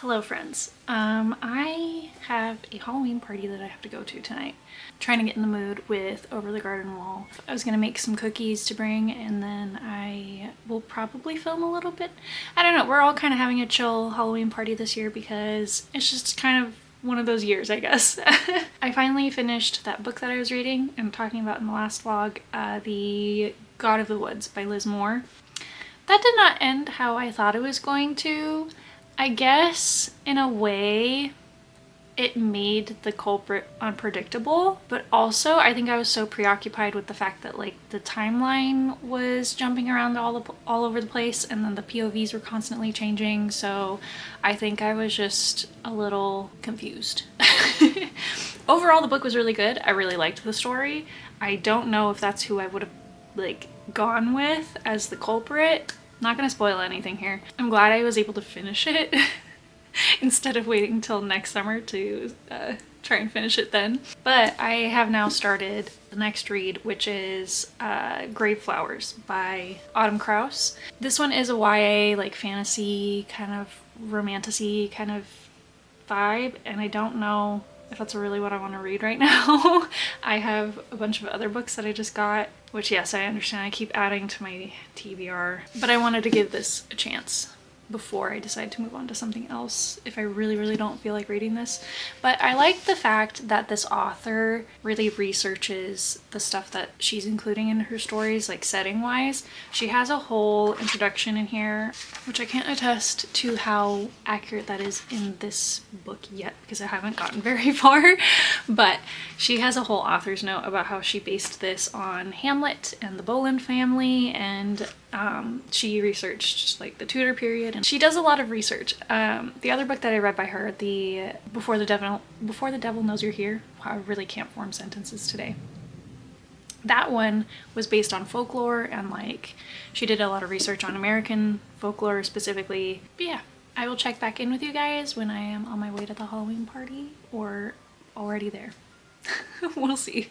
Hello friends. I have a Halloween party that I have to go to tonight. I'm trying to get in the mood with Over the Garden Wall. I was gonna make some cookies to bring and then I will probably film a little bit. I don't know, we're all kind of having a chill Halloween party this year because it's just kind of one of those years, I guess. I finally finished that book that I was reading and talking about in the last vlog, The God of the Woods by Liz Moore. That did not end how I thought it was going to. I guess, in a way, it made the culprit unpredictable, but also I think I was so preoccupied with the fact that like the timeline was jumping around all over the place and then the POVs were constantly changing, so I think I was just a little confused. Overall, the book was really good. I really liked the story. I don't know if that's who I would have like gone with as the culprit. Not gonna spoil anything here. I'm glad I was able to finish it instead of waiting until next summer to try and finish it then. But I have now started the next read, which is Grave Flowers by Autumn Krause. This one is a YA, like fantasy, kind of romantic-y kind of vibe, and I don't know if that's really what I want to read right now. I have a bunch of other books that I just got, which yes, I understand I keep adding to my TBR, but I wanted to give this a chance before I decide to move on to something else if I really don't feel like reading this. But I like the fact that this author really researches the stuff that she's including in her stories, like setting wise. She has a whole introduction in here, which I can't attest to how accurate that is in this book yet because I haven't gotten very far, but she has a whole author's note about how she based this on Hamlet and the Boleyn family, and she researched like the Tudor period, and she does a lot of research. The other book that I read by her, the Before the Devil Knows You're Here. Wow, I really can't form sentences today. That one was based on folklore, and like she did a lot of research on American folklore specifically. But yeah, I will check back in with you guys when I am on my way to the Halloween party or already there. We'll see.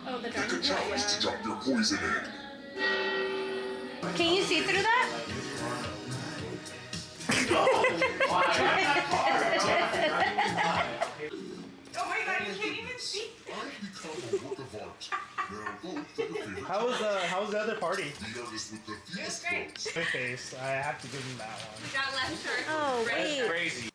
Oh, the dark chalice to drop your poison in. Can you see through that? Oh my god, you can't even see. How was the other party? It was great. My face. I have to give him that one. We got left short. Oh, wait. Crazy.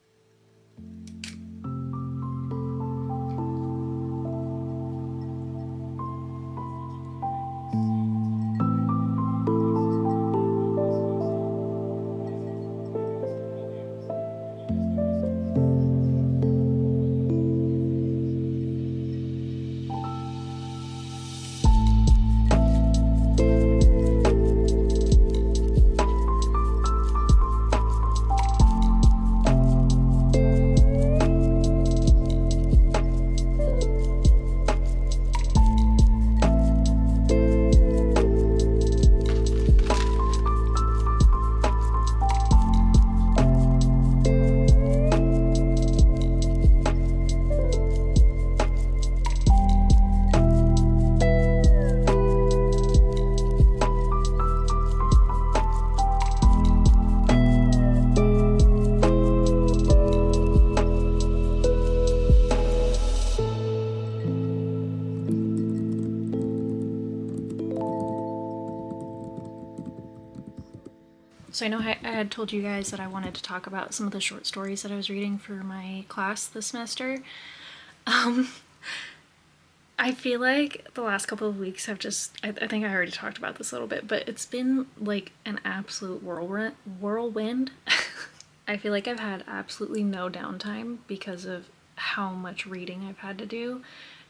So I know I had told you guys that I wanted to talk about some of the short stories that I was reading for my class this semester. I feel like the last couple of weeks have just, I think I already talked about this a little bit, but it's been like an absolute whirlwind. I feel like I've had absolutely no downtime because of how much reading I've had to do.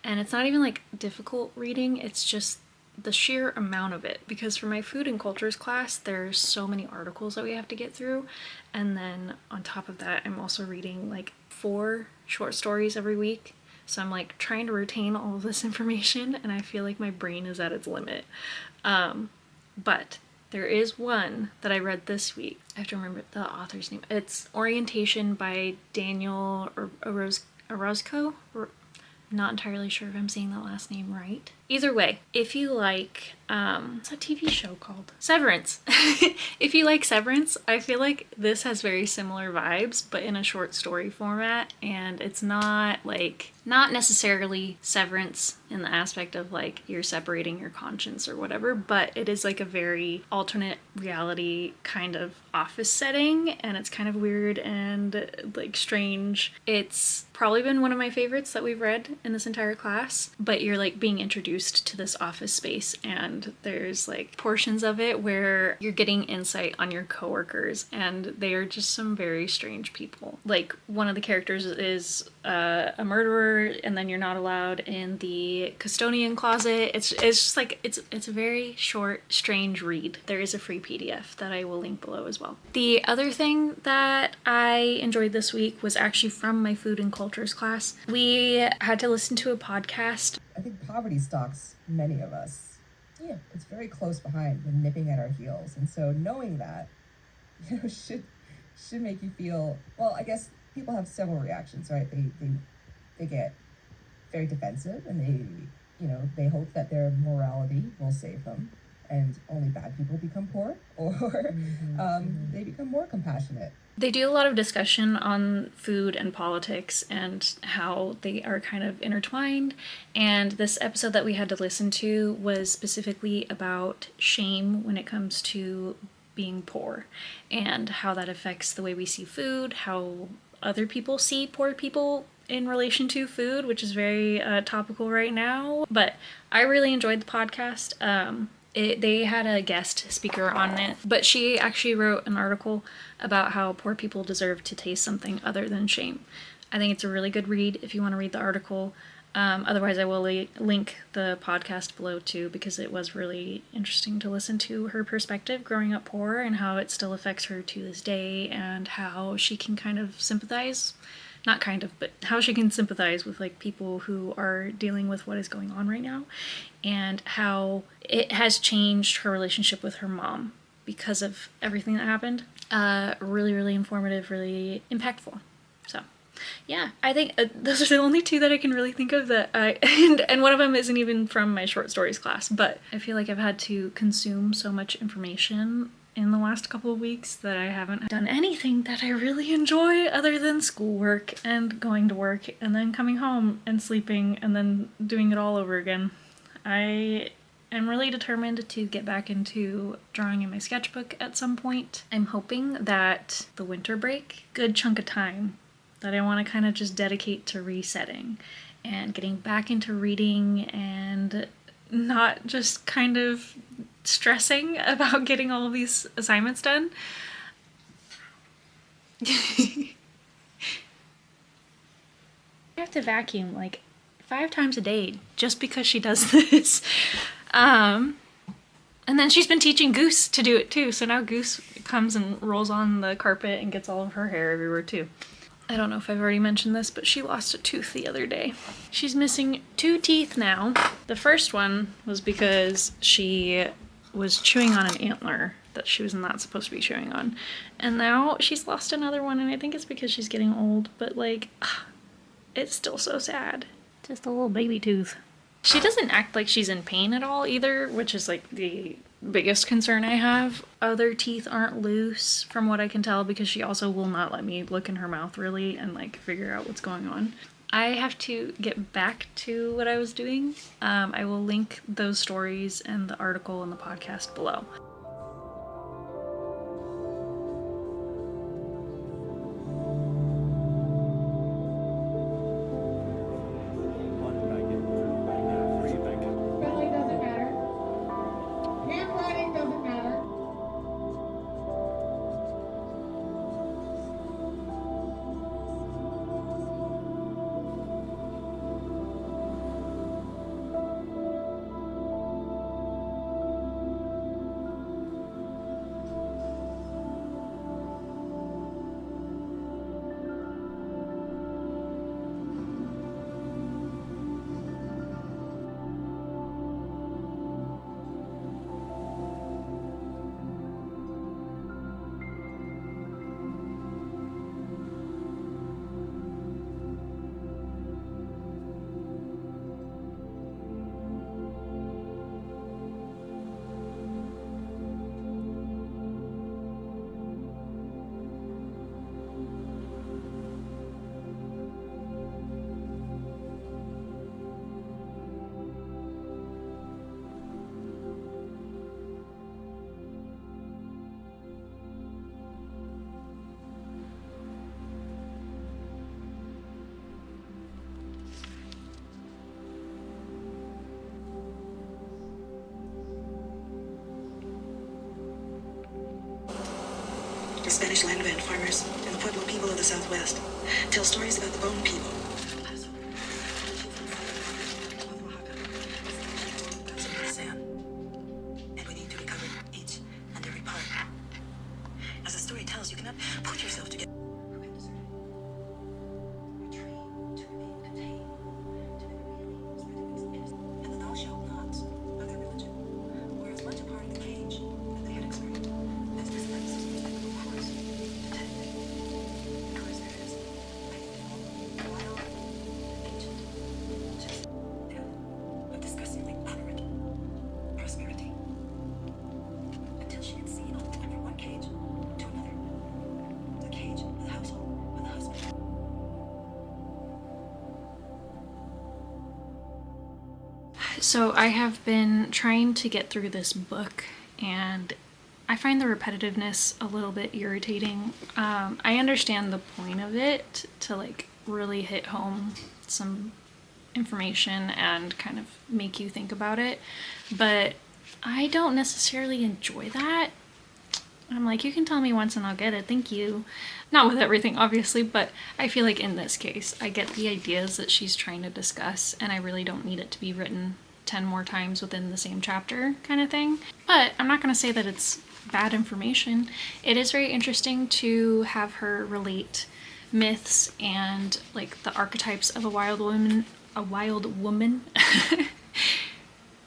And it's not even like difficult reading, it's just the sheer amount of it. Because for my food and cultures class, there's so many articles that we have to get through. And then on top of that, I'm also reading like 4 short stories every week. So I'm like trying to retain all of this information, and I feel like my brain is at its limit. But there is one that I read this week. I have to remember the author's name. It's Orientation by Daniel Orozco. Not entirely sure if I'm saying that last name right. Either way, if you like, what's that TV show called? Severance. If you like Severance, I feel like this has very similar vibes, but in a short story format, and it's not necessarily Severance in the aspect of like you're separating your conscience or whatever, but it is like a very alternate reality kind of office setting, and it's kind of weird and like strange. It's probably been one of my favorites that we've read in this entire class, but you're like being introduced to this office space, and there's like portions of it where you're getting insight on your coworkers, and they are just some very strange people. Like one of the characters is a murderer, and then you're not allowed in the custodian closet. It's just like it's a very short, strange read. There is a free PDF that I will link below as well. The other thing that I enjoyed this week was actually from my food and cultures class. We had to listen to a podcast. I think poverty stalks many of us. Yeah, it's very close behind and nipping at our heels. And so knowing that, should make you feel, well, I guess people have several reactions, right? They get very defensive, and they hope that their morality will save them and only bad people become poor, or they become more compassionate. They do a lot of discussion on food and politics and how they are kind of intertwined. And this episode that we had to listen to was specifically about shame when it comes to being poor and how that affects the way we see food, how other people see poor people in relation to food, which is very topical right now. But I really enjoyed the podcast. They had a guest speaker on it, but she actually wrote an article about how poor people deserve to taste something other than shame. I think it's a really good read if you want to read the article. Otherwise, I will link the podcast below too, because it was really interesting to listen to her perspective growing up poor and how it still affects her to this day, and how she can kind of sympathize. Not kind of, but how she can sympathize with like people who are dealing with what is going on right now, and how it has changed her relationship with her mom because of everything that happened. Really, really informative, really impactful. So, yeah, I think those are the only 2 that I can really think of that and one of them isn't even from my short stories class, but I feel like I've had to consume so much information in the last couple of weeks that I haven't done anything that I really enjoy other than schoolwork and going to work and then coming home and sleeping and then doing it all over again. I am really determined to get back into drawing in my sketchbook at some point. I'm hoping that the winter break, good chunk of time that I want to kind of just dedicate to resetting and getting back into reading and not just kind of stressing about getting all of these assignments done. I have to vacuum like 5 times a day just because she does this. And then she's been teaching Goose to do it too, so now Goose comes and rolls on the carpet and gets all of her hair everywhere too. I don't know if I've already mentioned this, but she lost a tooth the other day. She's missing 2 teeth now. The first one was because she was chewing on an antler that she was not supposed to be chewing on. And now she's lost another one, and I think it's because she's getting old, but like, it's still so sad. Just a little baby tooth. She doesn't act like she's in pain at all either, which is like the biggest concern I have. Other teeth aren't loose from what I can tell, because she also will not let me look in her mouth really and like figure out what's going on. I have to get back to what I was doing. I will link those stories and the article in the podcast below. Spanish land band farmers and the Pueblo people of the Southwest tell stories about the Bone people. And we need to recover each and every part. As the story tells, you cannot put yourself together. And the thou shalt not of their religion were as much a part of the cage that they had experienced as this next technical course intended. Because there is a wild, ancient, just of disgustingly aberrant prosperity. Until she had seen on from one cage to another. The cage of the household with the husband. So I have been trying to get through this book, and I find the repetitiveness a little bit irritating. I understand the point of it to like really hit home some information and kind of make you think about it, but I don't necessarily enjoy that. I'm like, you can tell me once and I'll get it, thank you. Not with everything, obviously, but I feel like in this case, I get the ideas that she's trying to discuss, and I really don't need it to be written 10 more times within the same chapter kind of thing. But I'm not going to say that it's bad information. It is very interesting to have her relate myths and like the archetypes of a wild woman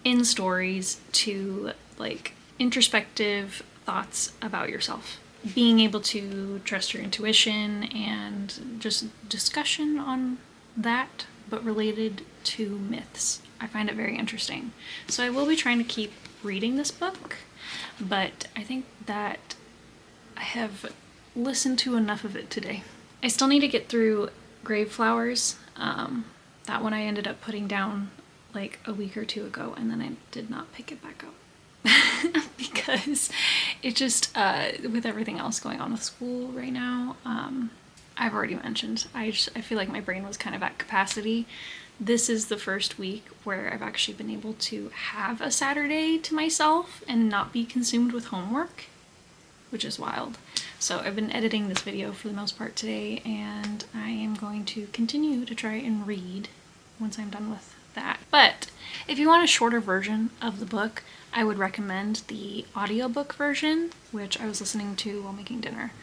in stories to like introspective thoughts about yourself. Being able to trust your intuition and just discussion on that, but related to myths. I find it very interesting. So I will be trying to keep reading this book, but I think that I have listened to enough of it today. I still need to get through Grave Flowers. That one I ended up putting down like a week or two ago, and then I did not pick it back up. Because it just, with everything else going on with school right now, I've already mentioned, I feel like my brain was kind of at capacity. This is the first week where I've actually been able to have a Saturday to myself and not be consumed with homework, which is wild. So I've been editing this video for the most part today, and I am going to continue to try and read once I'm done with that. But if you want a shorter version of the book, I would recommend the audiobook version, which I was listening to while making dinner.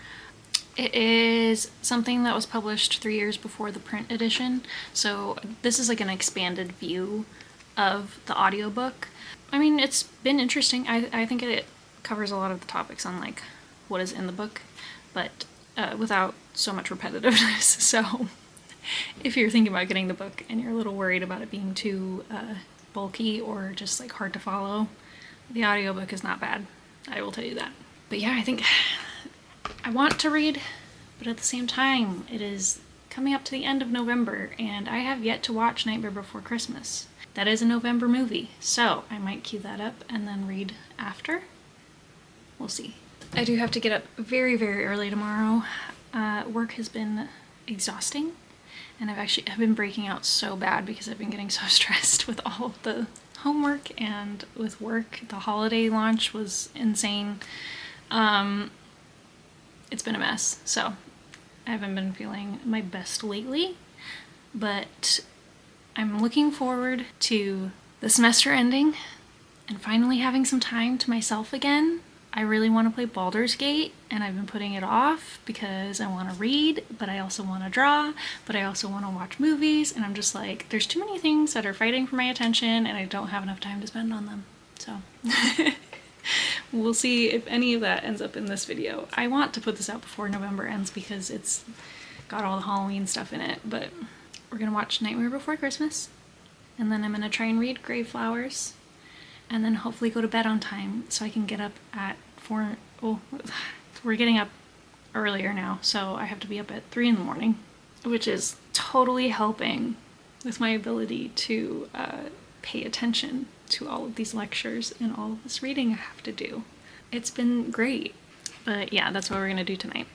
It is something that was published 3 years before the print edition, so this is like an expanded view of the audiobook. I mean, it's been interesting. I think it covers a lot of the topics on like what is in the book, but without so much repetitiveness. So if you're thinking about getting the book and you're a little worried about it being too bulky or just like hard to follow, the audiobook is not bad. I will tell you that. But yeah, I think I want to read, but at the same time, it is coming up to the end of November, and I have yet to watch Nightmare Before Christmas. That is a November movie, so I might queue that up and then read after. We'll see. I do have to get up very, very early tomorrow. Work has been exhausting, and I've been breaking out so bad because I've been getting so stressed with all of the homework and with work. The holiday launch was insane. It's been a mess, so I haven't been feeling my best lately, but I'm looking forward to the semester ending and finally having some time to myself again. I really want to play Baldur's Gate, and I've been putting it off because I want to read, but I also want to draw, but I also want to watch movies, and I'm just like, there's too many things that are fighting for my attention, and I don't have enough time to spend on them, so... We'll see if any of that ends up in this video. I want to put this out before November ends because it's got all the Halloween stuff in it, but we're gonna watch Nightmare Before Christmas, and then I'm gonna try and read Grave Flowers, and then hopefully go to bed on time so I can get up at 4. Oh, we're getting up earlier now, so I have to be up at 3 in the morning, which is totally helping with my ability to pay attention to all of these lectures and all of this reading I have to do. It's been great, but yeah, that's what we're gonna do tonight.